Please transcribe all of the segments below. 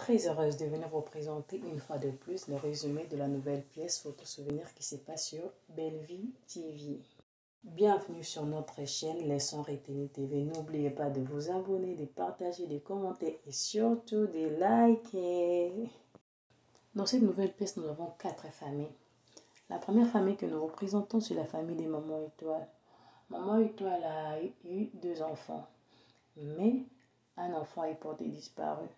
Très heureuse de venir vous présenter une fois de plus le résumé de la nouvelle pièce photo souvenir qui se passe sur Bellevue TV. Bienvenue sur notre chaîne Les Sons Retenus TV. N'oubliez pas de vous abonner, de partager, de commenter et surtout de liker. Dans cette nouvelle pièce, nous avons 4 familles. La première famille que nous vous présentons, c'est la famille des Maman Étoile. Maman Étoile a eu 2 enfants, mais un enfant est porté disparu.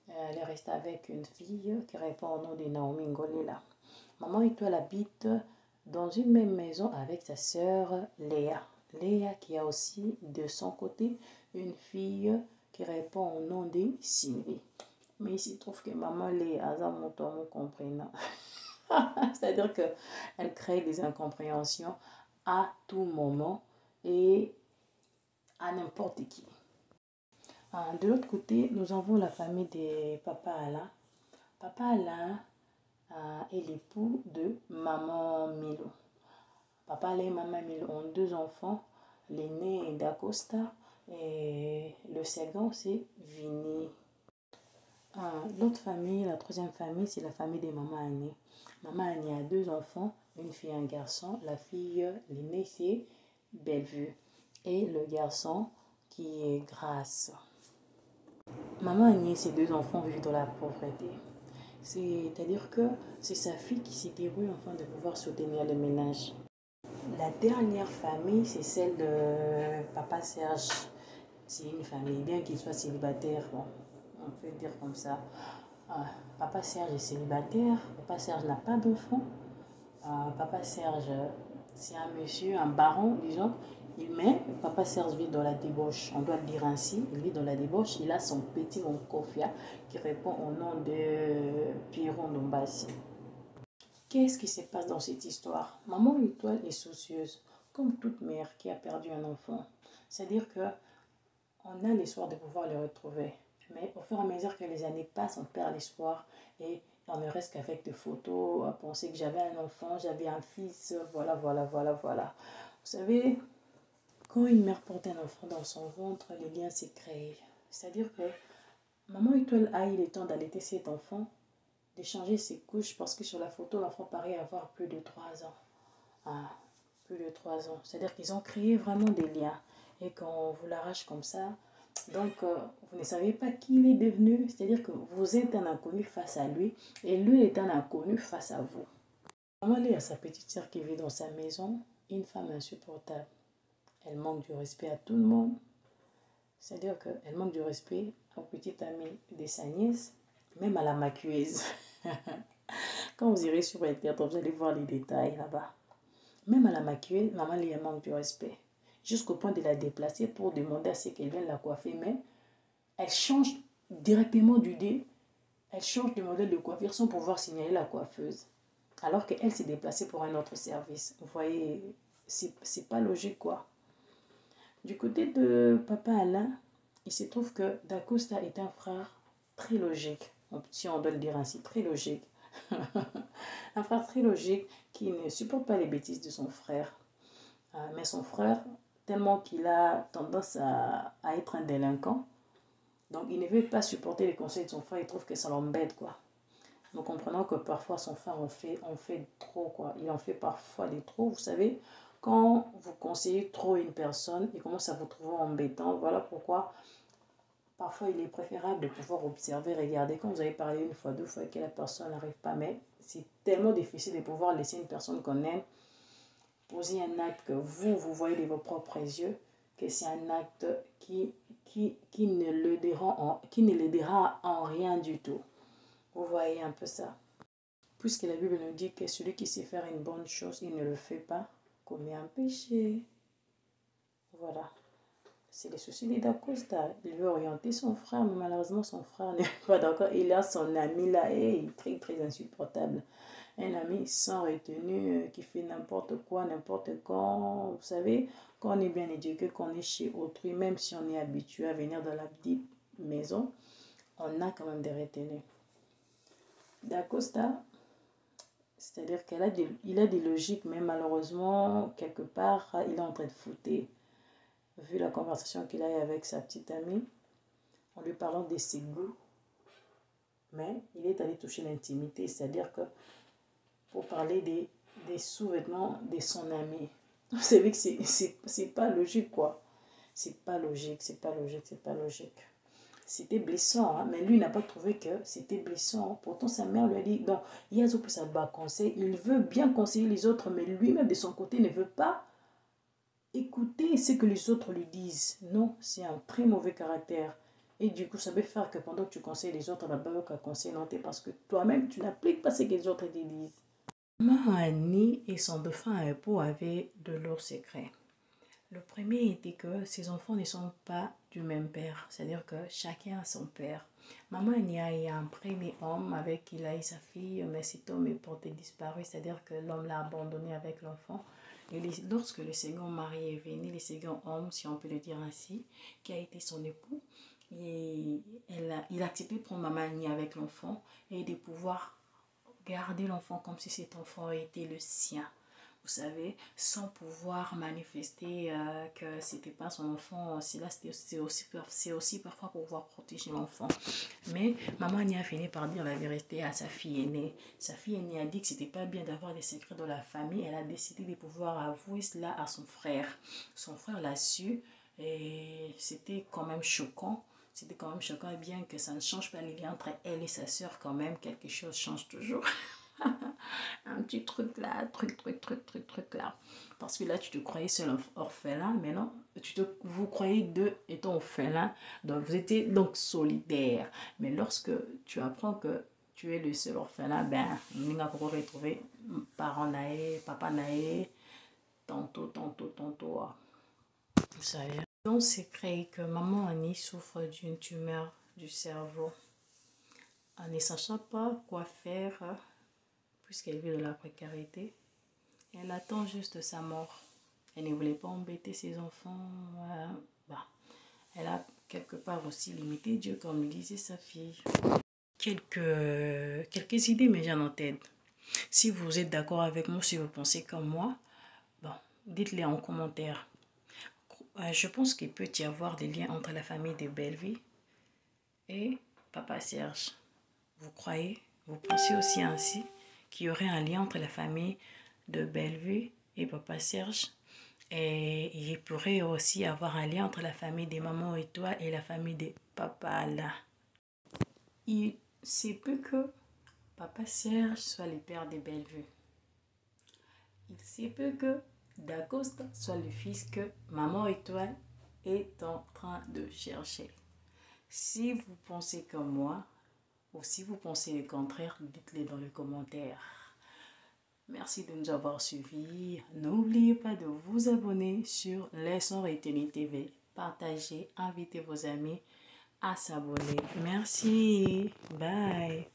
Elle est restée avec une fille qui répond au nom de Naomi Ngolela. Maman Étoile habite dans une même maison avec sa sœur Léa. Léa qui a aussi de son côté une fille qui répond au nom de Sylvie. Mais il se trouve que maman Léa a mon comprenant. C'est-à-dire qu'elle crée des incompréhensions à tout moment et à n'importe qui. De l'autre côté, nous avons la famille de Papa Alain. Papa Alain est l'époux de Maman Milo. Papa Alain et Maman Milo ont 2 enfants. L'aîné est D'Acosta et le second c'est Vini. L'autre famille, la troisième famille, c'est la famille de Maman Annie. Maman Annie a 2 enfants, une fille et un garçon. La fille, l'aîné c'est Bellevue et le garçon qui est Grâce. Maman Agnès et ses 2 enfants vivent dans la pauvreté. C'est-à-dire que c'est sa fille qui s'est débrouillée afin de pouvoir soutenir le ménage. La dernière famille, c'est celle de Papa Serge. C'est une famille, bien qu'il soit célibataire, bon, on peut dire comme ça. Papa Serge est célibataire, Papa Serge n'a pas d'enfant. Papa Serge, c'est un monsieur, un baron, disons. Mais Papa Serge vit dans la débauche, on doit le dire ainsi, il vit dans la débauche. Il a son petit Monkofia qui répond au nom de Pierron Dombassi. Qu'est-ce qui se passe dans cette histoire? Maman Étoile est soucieuse, comme toute mère qui a perdu un enfant. C'est-à-dire qu'on a l'espoir de pouvoir le retrouver. Mais au fur et à mesure que les années passent, on perd l'espoir et on ne reste qu'avec des photos, à penser que j'avais un enfant, j'avais un fils, voilà. Vous savez, quand une mère porte un enfant dans son ventre, les liens se créent. C'est-à-dire que Maman Étoile a eu le temps d'allaiter cet enfant, de changer ses couches, parce que sur la photo, l'enfant paraît avoir plus de 3 ans. Plus de 3 ans. C'est-à-dire qu'ils ont créé vraiment des liens. Et quand on vous l'arrache comme ça, donc vous ne savez pas qui il est devenu. C'est-à-dire que vous êtes un inconnu face à lui et lui est un inconnu face à vous. Maman Léa a sa petite sœur qui vit dans sa maison, une femme insupportable. Elle manque du respect à tout le monde. C'est-à-dire qu'elle manque du respect aux petites amies de sa nièce, même à la maquilleuse. Quand vous irez sur Internet, vous allez voir les détails là-bas. Même à la maquilleuse, maman Léa manque du respect. Jusqu'au point de la déplacer pour demander à ce qu'elle vienne la coiffer. Mais elle change directement d'idée. Elle change de modèle de coiffure sans pouvoir signaler la coiffeuse. Alors qu'elle s'est déplacée pour un autre service. Vous voyez, c'est pas logique quoi. Du côté de Papa Alain, il se trouve que D'Acosta est un frère très logique, si on doit le dire ainsi, très logique. Un frère très logique qui ne supporte pas les bêtises de son frère. Mais son frère, tellement qu'il a tendance à être un délinquant, donc il ne veut pas supporter les conseils de son frère, il trouve que ça l'embête quoi. Nous comprenons que parfois son frère en fait trop quoi. Il en fait parfois des trop, vous savez. Quand vous conseillez trop une personne, il commence à vous trouver embêtant. Voilà pourquoi parfois il est préférable de pouvoir observer, regarder. Quand vous avez parlé 1 fois, 2 fois que la personne n'arrive pas, mais c'est tellement difficile de pouvoir laisser une personne qu'on aime poser un acte que vous voyez de vos propres yeux, que c'est un acte qui ne l'aidera en rien du tout. Vous voyez un peu ça. Puisque la Bible nous dit que celui qui sait faire une bonne chose, il ne le fait pas, commet un péché. Voilà. C'est le souci de D'Acosta. Il veut orienter son frère, mais malheureusement, son frère n'est pas d'accord. Il a son ami là, et il est très insupportable. Un ami sans retenue, qui fait n'importe quoi, n'importe quand. Vous savez, quand on est bien éduqué, qu'on est chez autrui, même si on est habitué à venir dans la petite maison, on a quand même des retenues. D'Acosta, c'est-à-dire qu'il a des logiques, mais malheureusement, quelque part, il est en train de fouter. Vu la conversation qu'il a eu avec sa petite amie, en lui parlant de ses goûts, mais il est allé toucher l'intimité, c'est-à-dire que pour parler des sous-vêtements de son ami. Vous savez que c'est pas logique, quoi. C'est pas logique, c'est pas logique, c'est pas logique. C'était blessant, hein, mais lui n'a pas trouvé que c'était blessant. Pourtant, sa mère lui a dit, non, il y a plus à bas conseil. Il veut bien conseiller les autres, mais lui-même de son côté ne veut pas écouter ce que les autres lui disent. Non, c'est un très mauvais caractère. Et du coup, ça veut faire que pendant que tu conseilles les autres, là-bas, qu'à conseiller non, parce que toi-même, tu n'appliques pas ce que les autres te disent. Maman Annie et son dauphin époux avaient de lourds secrets. Le premier était que ces enfants ne sont pas du même père, c'est-à-dire que chacun a son père. Maman Annie a eu un premier homme avec qui il a eu sa fille, mais cet homme est porté disparu, c'est-à-dire que l'homme l'a abandonné avec l'enfant. Et lorsque le second mari est venu, le second homme, si on peut le dire ainsi, qui a été son époux, il a accepté de prendre Maman Annie avec l'enfant et de pouvoir garder l'enfant comme si cet enfant était le sien. Vous savez, sans pouvoir manifester que c'était pas son enfant, c'est aussi parfois pour pouvoir protéger l'enfant. Mais maman Annie a fini par dire la vérité à sa fille aînée. Sa fille aînée a dit que c'était pas bien d'avoir des secrets de la famille. Elle a décidé de pouvoir avouer cela à son frère. Son frère l'a su et c'était quand même choquant. C'était quand même choquant, bien que ça ne change pas les liens entre elle et sa soeur, quand même, quelque chose change toujours. Un petit truc là, truc là. Parce que là, tu te croyais seul orphelin, mais non, vous croyez deux étant orphelins, donc vous étiez donc solidaires. Mais lorsque tu apprends que tu es le seul orphelin, ben, il n'a pas retrouvé parents naïfs, papa naïf, tantôt. Vous savez. Donc, c'est créé que maman Annie souffre d'une tumeur du cerveau. En ne sachant pas quoi faire, puisqu'elle vit de la précarité, elle attend juste sa mort. Elle ne voulait pas embêter ses enfants. Elle a quelque part aussi limité Dieu, comme disait sa fille. Quelques idées me viennent en tête. Si vous êtes d'accord avec moi, si vous pensez comme moi, bon, dites-les en commentaire. Je pense qu'il peut y avoir des liens entre la famille de Belleville et Papa Serge. Vous croyez? Vous pensez aussi ainsi qu'il y aurait un lien entre la famille de Belleville et Papa Serge? Et il pourrait aussi avoir un lien entre la famille des mamans et toi et la famille des papas là. Il se peut que Papa Serge soit le père de Belleville. Il se peut que Dacosta soit le fils que Maman Étoile est en train de chercher. Si vous pensez comme moi, ou si vous pensez le contraire, dites-le dans les commentaires. Merci de nous avoir suivis. N'oubliez pas de vous abonner sur Leçons Retenues TV. Partagez, invitez vos amis à s'abonner. Merci. Bye.